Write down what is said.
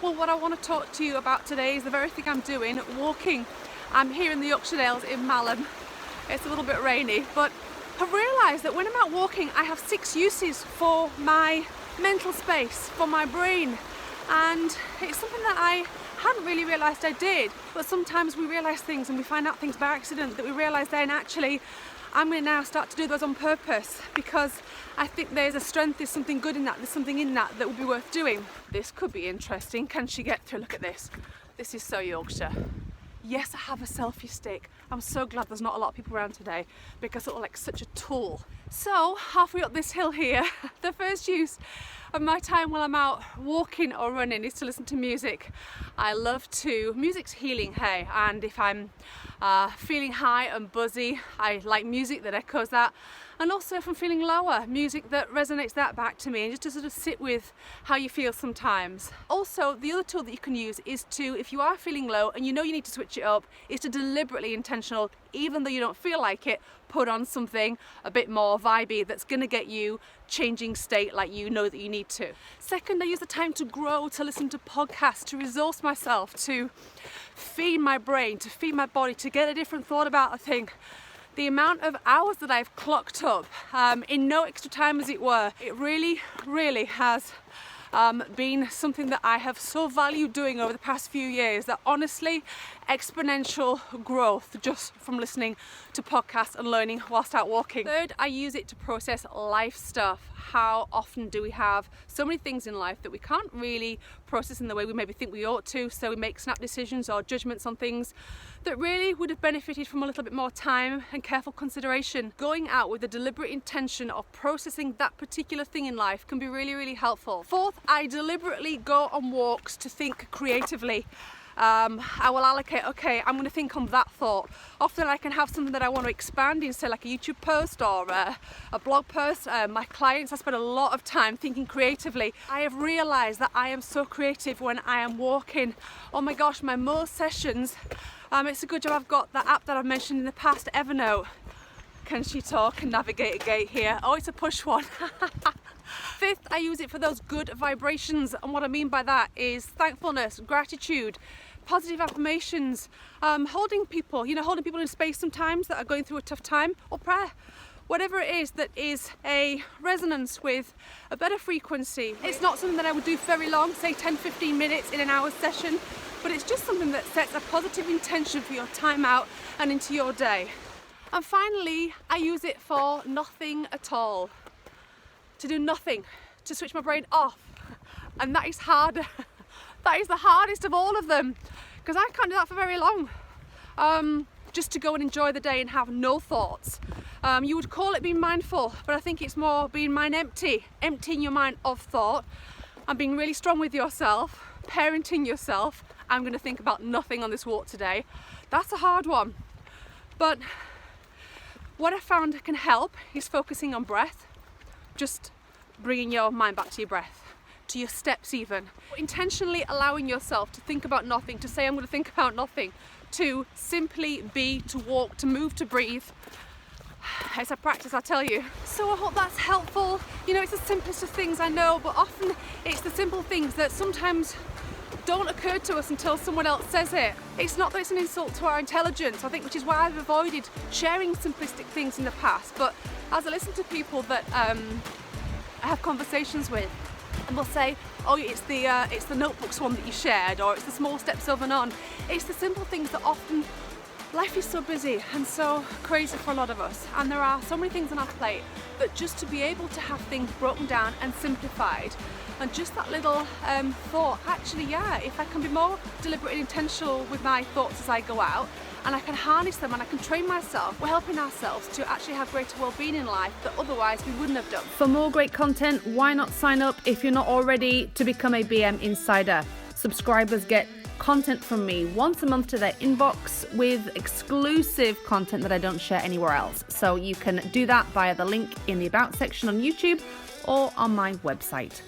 Well, what I want to talk to you about today is the very thing I'm doing, walking. I'm here in the Yorkshire Dales in Malham. It's a little bit rainy, but I've realised that when I'm out walking, I have 6 uses for my mental space, for my brain. And it's something that I hadn't really realised I did. But sometimes we realise things and we find out things by accident that we realise then actually I'm going to now start to do those on purpose, because I think there's a strength, there's something good in that, there's something in that that would be worth doing. This could be interesting. Can she get through? Look at this. This is so Yorkshire. Yes, I have a selfie stick. I'm so glad there's not a lot of people around today because it looks like such a tool. So, halfway up this hill here, the first use of my time while I'm out walking or running is to listen to music. I love to, music's healing, hey, and if I'm feeling high and buzzy, I like music that echoes that. And also if I'm feeling lower, music that resonates that back to me, and just to sort of sit with how you feel sometimes. Also, the other tool that you can use is to, if you are feeling low and you know you need to switch it up, is to deliberately intentional, even though you don't feel like it, put on something a bit more vibey that's going to get you changing state like you know that you need to. Second, I use the time to grow, to listen to podcasts, to resource myself, to feed my brain, to feed my body, to get a different thought about a thing. The amount of hours that I've clocked up in no extra time, as it were, it really has been something that I have so valued doing over the past few years, that honestly, exponential growth just from listening to podcasts and learning whilst out walking. Third, I use it to process life stuff. How often do we have so many things in life that we can't really process in the way we maybe think we ought to, so we make snap decisions or judgments on things that really would have benefited from a little bit more time and careful consideration. Going out with a deliberate intention of processing that particular thing in life can be really helpful. Fourth, I deliberately go on walks to think creatively. I will allocate, okay, I'm going to think on that thought. Often I can have something that I want to expand into, like a YouTube post or a blog post. My clients, I spend a lot of time thinking creatively. I have realised that I am so creative when I am walking. Oh my gosh, my most sessions, it's a good job I've got that app that I've mentioned in the past, Evernote. Can she talk and navigate a gate here? Oh, it's a push one. Fifth, I use it for those good vibrations, and what I mean by that is thankfulness, gratitude, positive affirmations, holding people in space sometimes that are going through a tough time, or prayer. Whatever it is that is a resonance with a better frequency. It's not something that I would do very long, say 10-15 minutes in an hour session, but it's just something that sets a positive intention for your time out and into your day. And finally, I use it for nothing at all. To do nothing, to switch my brain off. And that is hard. That is the hardest of all of them, because I can't do that for very long. Just to go and enjoy the day and have no thoughts. You would call it being mindful, but I think it's more being mind empty, emptying your mind of thought and being really strong with yourself, parenting yourself. I'm going to think about nothing on this walk today. That's a hard one. But what I found can help is focusing on breath. Just bringing your mind back to your breath, to your steps even. Intentionally allowing yourself to think about nothing, to say I'm going to think about nothing, to simply be, to walk, to move, to breathe. It's a practice, I tell you. So I hope that's helpful. You know, it's the simplest of things, I know, but often it's the simple things that sometimes don't occur to us until someone else says it. It's not that it's an insult to our intelligence, I think, which is why I've avoided sharing simplistic things in the past. But as I listen to people that I have conversations with, and they'll say, oh, it's the notebooks one that you shared, or it's the small steps over and on. It's the simple things that often, life is so busy and so crazy for a lot of us, and there are so many things on our plate that just to be able to have things broken down and simplified, and just that little thought, actually, yeah, if I can be more deliberate and intentional with my thoughts as I go out, and I can harness them and I can train myself, we're helping ourselves to actually have greater well-being in life that otherwise we wouldn't have done. For more great content, why not sign up if you're not already to become a BM Insider? Subscribers get content from me once a month to their inbox with exclusive content that I don't share anywhere else. So you can do that via the link in the About section on YouTube or on my website.